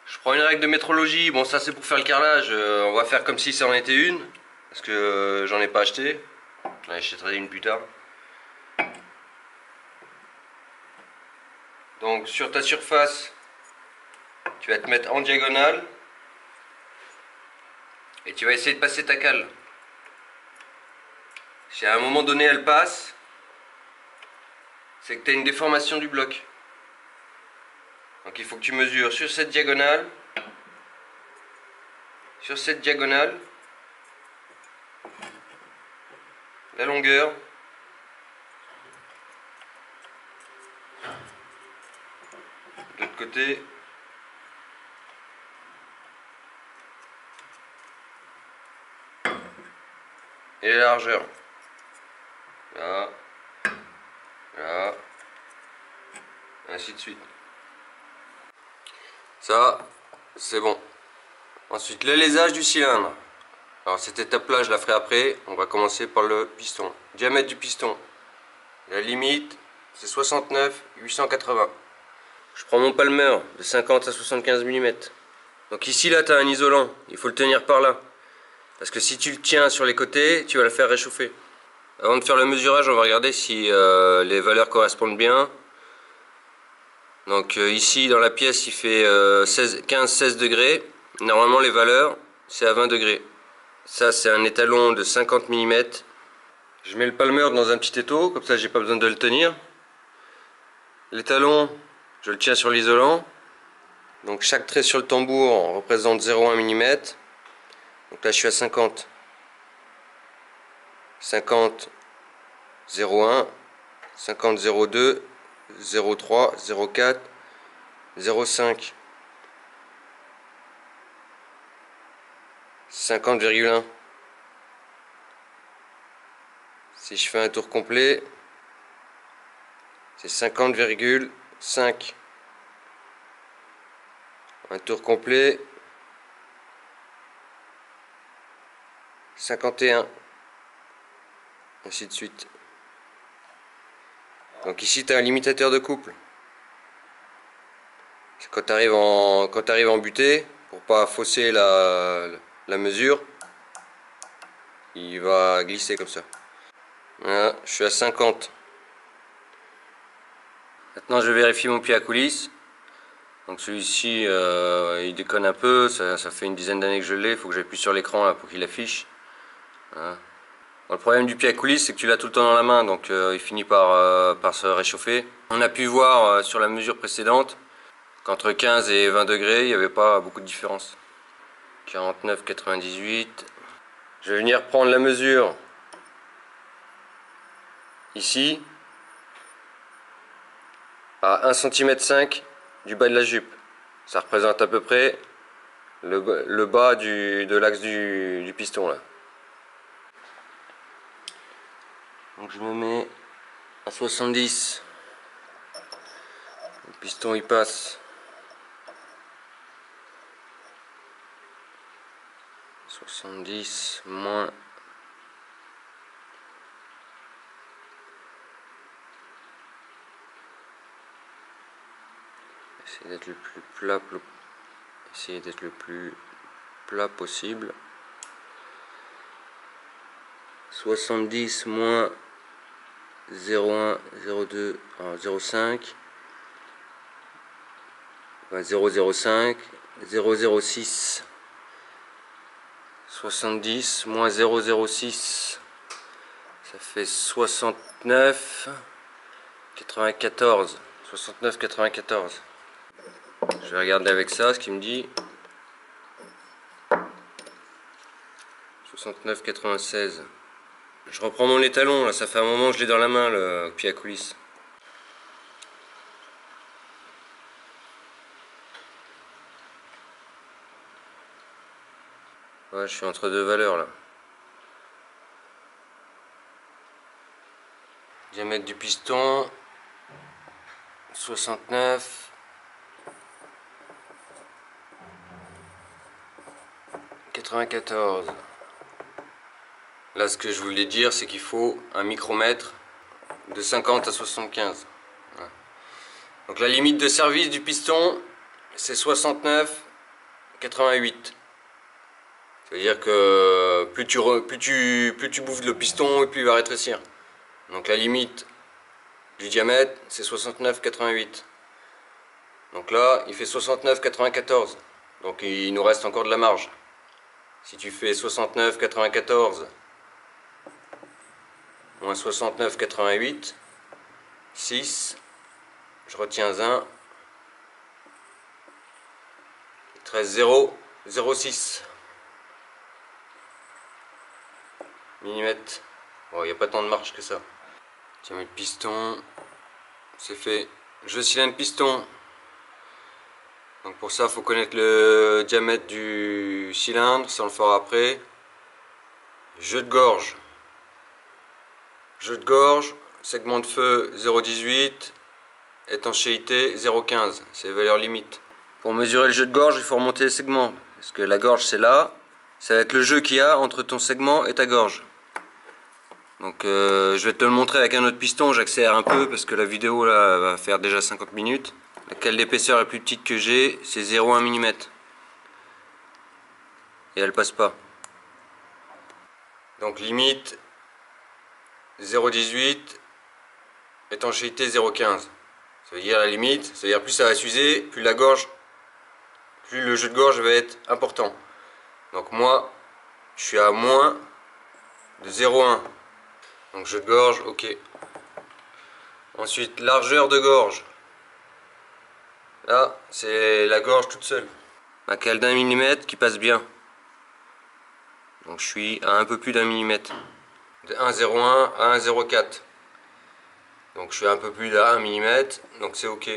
Je prends une règle de métrologie, bon ça c'est pour faire le carrelage, on va faire comme si ça en était une, parce que j'en ai pas acheté, j'en achèterai une plus tard. Donc sur ta surface, tu vas te mettre en diagonale, et tu vas essayer de passer ta cale. Si à un moment donné elle passe, c'est que tu as une déformation du bloc. Donc il faut que tu mesures sur cette diagonale, la longueur, de l'autre côté, et la largeur. Là, là, ainsi de suite. Ça, c'est bon. Ensuite, l'alésage du cylindre. Alors cette étape-là, je la ferai après. On va commencer par le piston. Diamètre du piston. La limite, c'est 69 880. Je prends mon palmer de 50 à 75 mm. Donc ici, là, tu as un isolant. Il faut le tenir par là. Parce que si tu le tiens sur les côtés, tu vas le faire réchauffer. Avant de faire le mesurage, on va regarder si les valeurs correspondent bien. Donc ici, dans la pièce, il fait 15-16 degrés. Normalement, les valeurs, c'est à 20 degrés. Ça, c'est un étalon de 50 mm. Je mets le palmer dans un petit étau, comme ça, j'ai pas besoin de le tenir. L'étalon, je le tiens sur l'isolant. Donc chaque trait sur le tambour représente 0,1 mm. Donc là, je suis à 50. 50, 0,1, 50, 0,2, 0,3, 0,4, 0,5. 50,1. Si je fais un tour complet, c'est 50,5. Un tour complet, 51. Ainsi de suite. Donc ici tu as un limitateur de couple. C'est quand tu arrives en butée, pour pas fausser la mesure, il va glisser comme ça. Voilà, je suis à 50. Maintenant je vérifie mon pied à coulisse. Donc celui-ci il déconne un peu, ça fait une dizaine d'années que je l'ai, il faut que j'appuie sur l'écran là pour qu'il affiche. Voilà. Bon, le problème du pied à coulisse, c'est que tu l'as tout le temps dans la main, donc il finit par se réchauffer. On a pu voir sur la mesure précédente qu'entre 15 et 20 degrés, il n'y avait pas beaucoup de différence. 49,98. Je vais venir prendre la mesure ici à 1,5 cm du bas de la jupe. Ça représente à peu près le bas de l'axe du piston là. Donc je me mets à 70. Le piston il passe. 70 moins. Essayer d'être le plus plat, essayer d'être le plus plat possible. 70 moins 0,1, 0,2, 0,5, 0,05, 0,06. 70 moins 0,06, ça fait 69, 94. 69, 94. Je vais regarder avec ça ce qu'il me dit. 69, 96. Je reprends mon étalon, là, ça fait un moment que je l'ai dans la main, le pied à coulisse. Ouais, je suis entre deux valeurs là. Diamètre du piston 69, 94. Là, ce que je voulais dire, c'est qu'il faut un micromètre de 50 à 75. Ouais. Donc la limite de service du piston, c'est 69, 88. C'est-à-dire que plus tu bouffes le piston, et plus il va rétrécir. Donc la limite du diamètre, c'est 69, 88. Donc là, il fait 69, 94. Donc il nous reste encore de la marge. Si tu fais 69, 94 moins 69, 88, 6, je retiens 1, 13, 0, 0,6 mm. Bon, il n'y a pas tant de marge que ça. Tiens, le piston, c'est fait. Jeu cylindre piston. Donc pour ça, il faut connaître le diamètre du cylindre, ça on le fera après. Jeu de gorge. Jeu de gorge, segment de feu 0,18, étanchéité 0,15, c'est les valeurs limites. Pour mesurer le jeu de gorge, il faut remonter les segments, parce que la gorge c'est là, ça va être le jeu qu'il y a entre ton segment et ta gorge. Donc je vais te le montrer avec un autre piston, j'accélère un peu parce que la vidéo là va faire déjà 50 minutes. La cale d'épaisseur la plus petite que j'ai, c'est 0,1 mm. Et elle passe pas. Donc limite 0,18, étanchéité 0,15. Ça veut dire la limite, c'est-à-dire plus ça va s'user, plus la gorge, plus le jeu de gorge va être important. Donc moi, je suis à moins de 0,1. Donc jeu de gorge, ok. Ensuite, largeur de gorge. Là, c'est la gorge toute seule. Ma cale d'1 mm qui passe bien. Donc je suis à un peu plus d'1 mm. De 1,01 à 1,04. Donc je suis à un peu plus d'1 mm, donc c'est ok.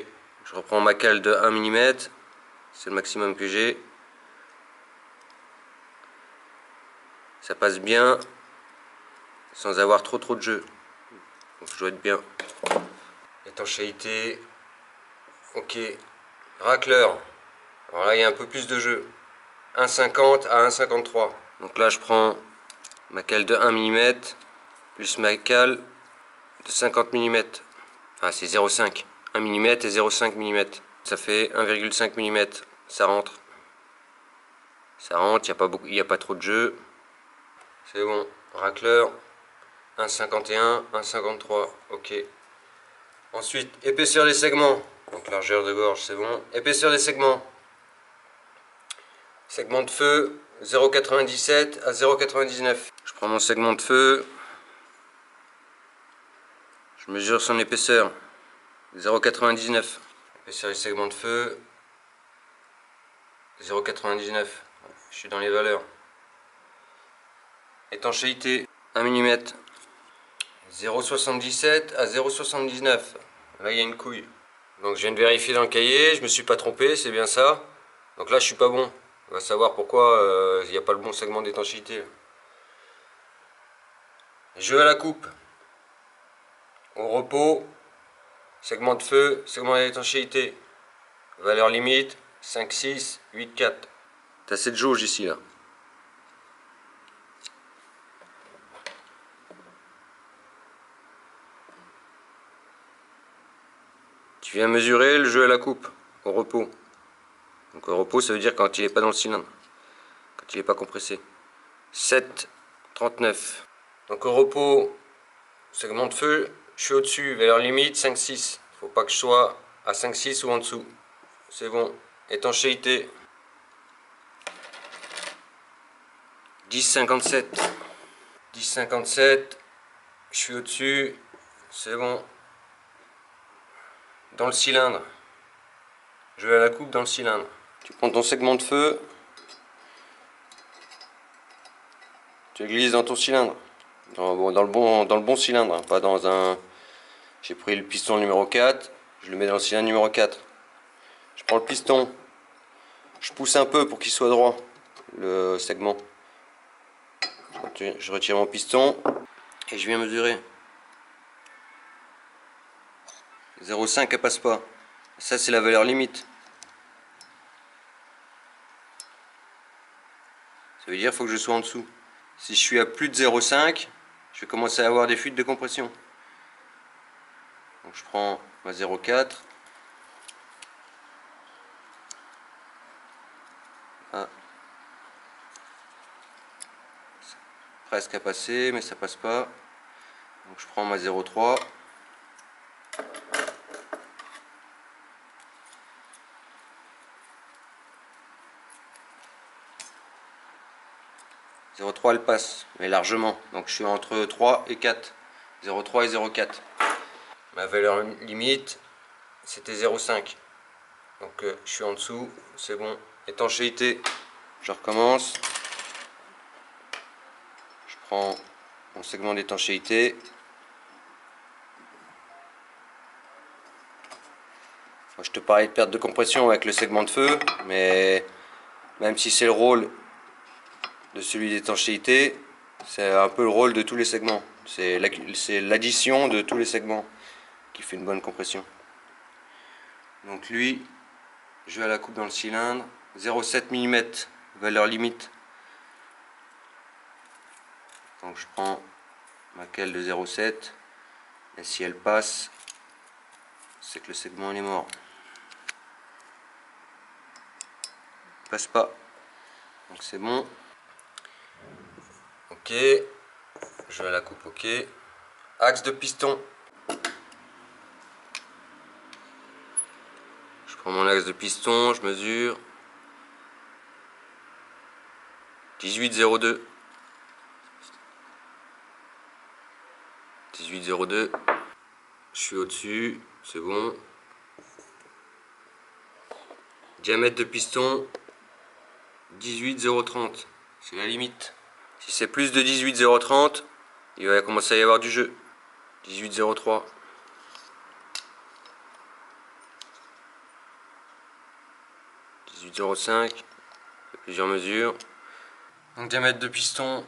Je reprends ma cale de 1 mm, c'est le maximum que j'ai. Ça passe bien, sans avoir trop de jeu. Donc je dois être bien. Étanchéité, ok. Racleur, alors là il y a un peu plus de jeu. 1,50 à 1,53. Donc là je prends ma cale de 1 mm, plus ma cale de 50 mm. Enfin c'est 0,5. 1 mm et 0,5 mm. Ça fait 1,5 mm. Ça rentre. Ça rentre, il n'y a pas trop de jeu. C'est bon. Racleur, 1,51, 1,53. Ok. Ensuite, épaisseur des segments. Donc largeur de gorge, c'est bon. Épaisseur des segments. Segment de feu, 0,97 à 0,99. Je prends mon segment de feu. Je mesure son épaisseur. 0,99. Épaisseur du segment de feu. 0,99. Je suis dans les valeurs. Étanchéité 1 mm. 0,77 à 0,79. Là il y a une couille. Donc je viens de vérifier dans le cahier, je me suis pas trompé, c'est bien ça. Donc là je suis pas bon. On va savoir pourquoi il n'y a pas le bon segment d'étanchéité. Jeu à la coupe. Au repos, segment de feu, segment d'étanchéité. Valeur limite 5, 6, 8, 4. T'as cette jauge ici là. Tu viens mesurer le jeu à la coupe au repos. Donc au repos, ça veut dire quand il n'est pas dans le cylindre, quand il n'est pas compressé. 7, 39. Donc au repos, segment de feu, je suis au-dessus, valeur limite 5, 6. Faut pas que je sois à 5, 6 ou en dessous. C'est bon. Étanchéité 10, 57. 10, 57. Je suis au-dessus. C'est bon. Dans le cylindre. Je vais à la coupe dans le cylindre. Tu prends ton segment de feu. Tu glisses dans ton cylindre. Dans le bon cylindre. Hein, pas dans un... J'ai pris le piston numéro 4. Je le mets dans le cylindre numéro 4. Je prends le piston. Je pousse un peu pour qu'il soit droit. Le segment. Je retire mon piston. Et je viens mesurer. 0,5 elle passe pas. Ça c'est la valeur limite. Ça veut dire qu'il faut que je sois en dessous. Si je suis à plus de 0,5, je vais commencer à avoir des fuites de compression. Donc je prends ma 0,4. Ah. Presque à passer, mais ça passe pas. Donc je prends ma 0,3. 0,3 elle passe, mais largement. Donc je suis entre 3 et 4. 0,3 et 0,4. Ma valeur limite, c'était 0,5. Donc je suis en dessous, c'est bon. Étanchéité, je recommence. Je prends mon segment d'étanchéité. Je te parlais de perte de compression avec le segment de feu, mais même si c'est le rôle de celui d'étanchéité, c'est un peu le rôle de tous les segments. C'est l'addition de tous les segments qui fait une bonne compression. Donc lui, je vais à la coupe dans le cylindre, 0,7 mm, valeur limite. Donc je prends ma cale de 0,7 et si elle passe, c'est que le segment il est mort. Il passe pas. Donc c'est bon. Ok. Je vais à la coupe, ok. Axe de piston. Je prends mon axe de piston, je mesure. 18,02. 18,02. Je suis au-dessus, c'est bon. Diamètre de piston, 18,030. C'est la limite. Si c'est plus de 18,030, il va commencer à y avoir du jeu. 18,03. 18,05. Plusieurs mesures. Donc diamètre de piston,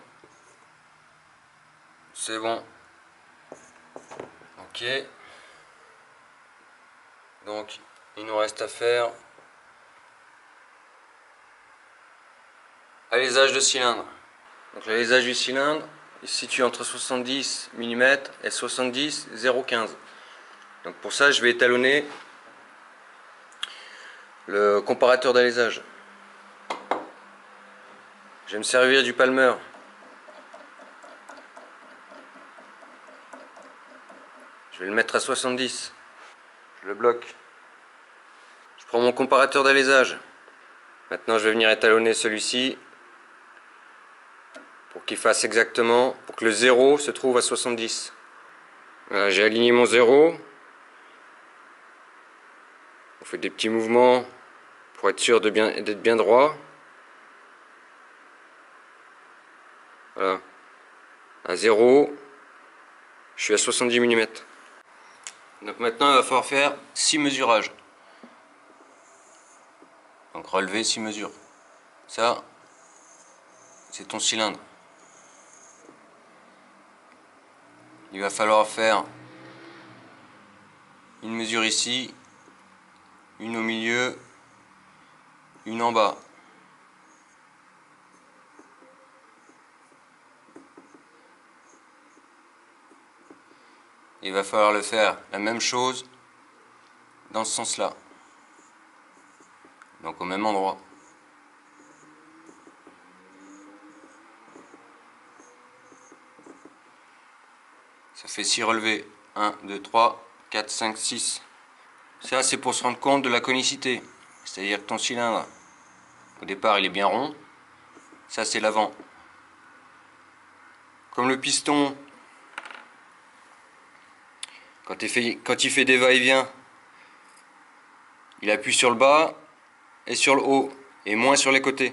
c'est bon. Ok. Donc il nous reste à faire alésage de cylindre. Donc l'alésage du cylindre, il se situe entre 70 mm et 70 0,15. Donc pour ça, je vais étalonner le comparateur d'alésage. Je vais me servir du palmeur. Je vais le mettre à 70. Je le bloque. Je prends mon comparateur d'alésage. Maintenant, je vais venir étalonner celui-ci pour qu'il fasse exactement, pour que le 0 se trouve à 70. Voilà, j'ai aligné mon 0. On fait des petits mouvements pour être sûr d'être bien droit. Voilà. À 0, je suis à 70 mm. Donc maintenant, il va falloir faire 6 mesurages. Donc relever 6 mesures. Ça, c'est ton cylindre. Il va falloir faire une mesure ici, une au milieu, une en bas. Il va falloir le faire la même chose dans ce sens-là. Donc au même endroit. Ça fait 6 relevés. 1, 2, 3, 4, 5, 6. Ça, c'est pour se rendre compte de la conicité. C'est-à-dire que ton cylindre, au départ, il est bien rond. Ça, c'est l'avant. Comme le piston, quand il fait des va-et-vient, il appuie sur le bas et sur le haut, et moins sur les côtés.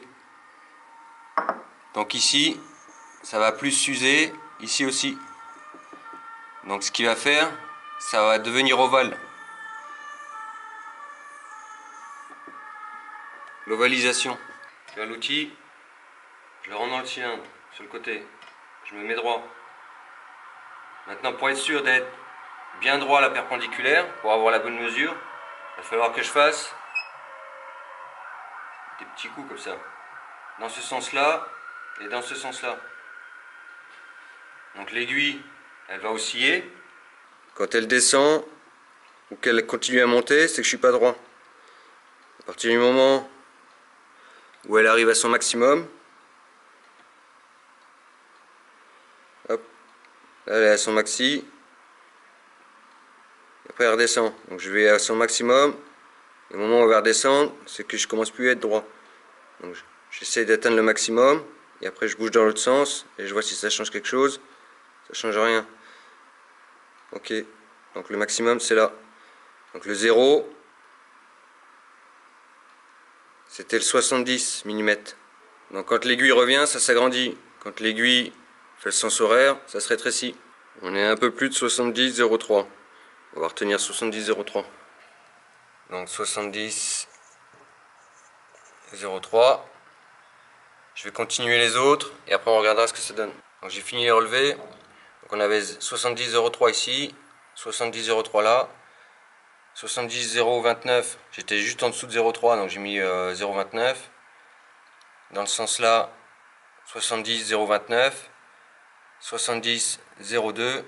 Donc ici, ça va plus s'user, ici aussi. Donc ce qu'il va faire, ça va devenir ovale. L'ovalisation. Tu vois l'outil, je le rentre dans le cylindre, sur le côté. Je me mets droit. Maintenant, pour être sûr d'être bien droit à la perpendiculaire, pour avoir la bonne mesure, il va falloir que je fasse des petits coups comme ça. Dans ce sens-là et dans ce sens-là. Donc l'aiguille, elle va osciller. Quand elle descend ou qu'elle continue à monter, c'est que je suis pas droit. À partir du moment où elle arrive à son maximum, hop, là elle est à son maxi, et après elle redescend. Donc je vais à son maximum, et au moment où elle va redescendre, c'est que je commence plus à être droit. Donc j'essaie d'atteindre le maximum, et après je bouge dans l'autre sens, et je vois si ça change quelque chose. Ça change rien. Ok, donc le maximum c'est là. Donc le 0, c'était le 70 mm. Donc quand l'aiguille revient, ça s'agrandit. Quand l'aiguille fait le sens horaire, ça se rétrécit. On est un peu plus de 70,03. On va retenir 70,03. Donc 70,03. Je vais continuer les autres et après on regardera ce que ça donne. Donc j'ai fini les relevés. Donc on avait 70,03 ici, 70,03 là, 70,029. J'étais juste en dessous de 0,3 donc j'ai mis 0,29. Dans le sens là, 70,029, 70,02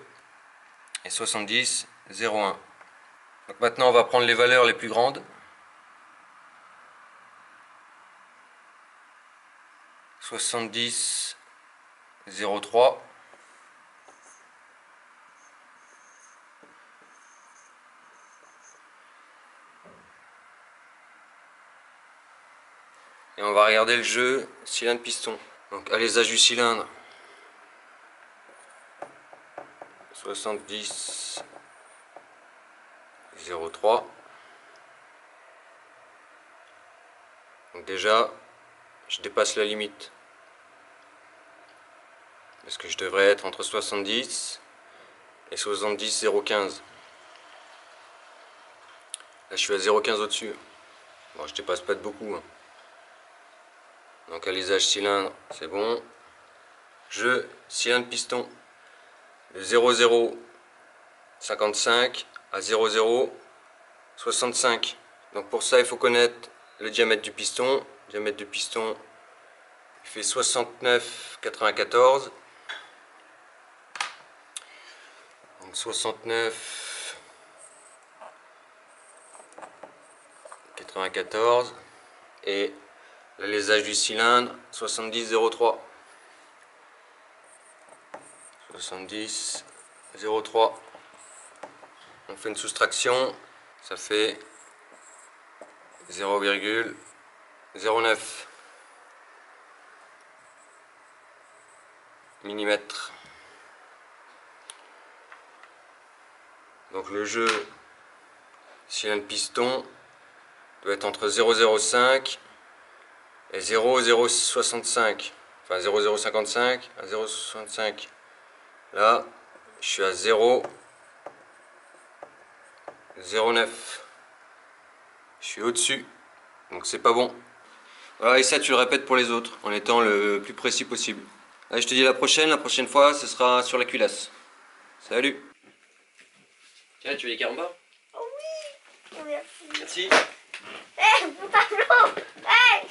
et 70,01. Donc maintenant on va prendre les valeurs les plus grandes. 70,03. Et on va regarder le jeu cylindre-piston. Donc alésage du cylindre. 70,03. Donc déjà, je dépasse la limite. Parce que je devrais être entre 70 et 70,015. Là je suis à 0,15 au-dessus. Bon, je dépasse pas de beaucoup. Hein. Donc alésage cylindre, c'est bon. Jeu cylindre-piston. De 0,055 à 0,065. Donc pour ça, il faut connaître le diamètre du piston. Le diamètre du piston, il fait 69,94. Donc 69,94. Et l'alésage du cylindre, 70,03. 70,03. On fait une soustraction, ça fait 0,09 mm. Donc le jeu cylindre-piston doit être entre 0,05 et 0,065. Enfin 0,055 à 0,65. Là, je suis à 0,09. Je suis au-dessus, donc c'est pas bon. Voilà, et ça tu le répètes pour les autres, en étant le plus précis possible. Allez, je te dis à la prochaine fois, ce sera sur la culasse. Salut. Tiens, tu veux les carambars? Oui, merci. Merci. Eh, Pablo! Eh!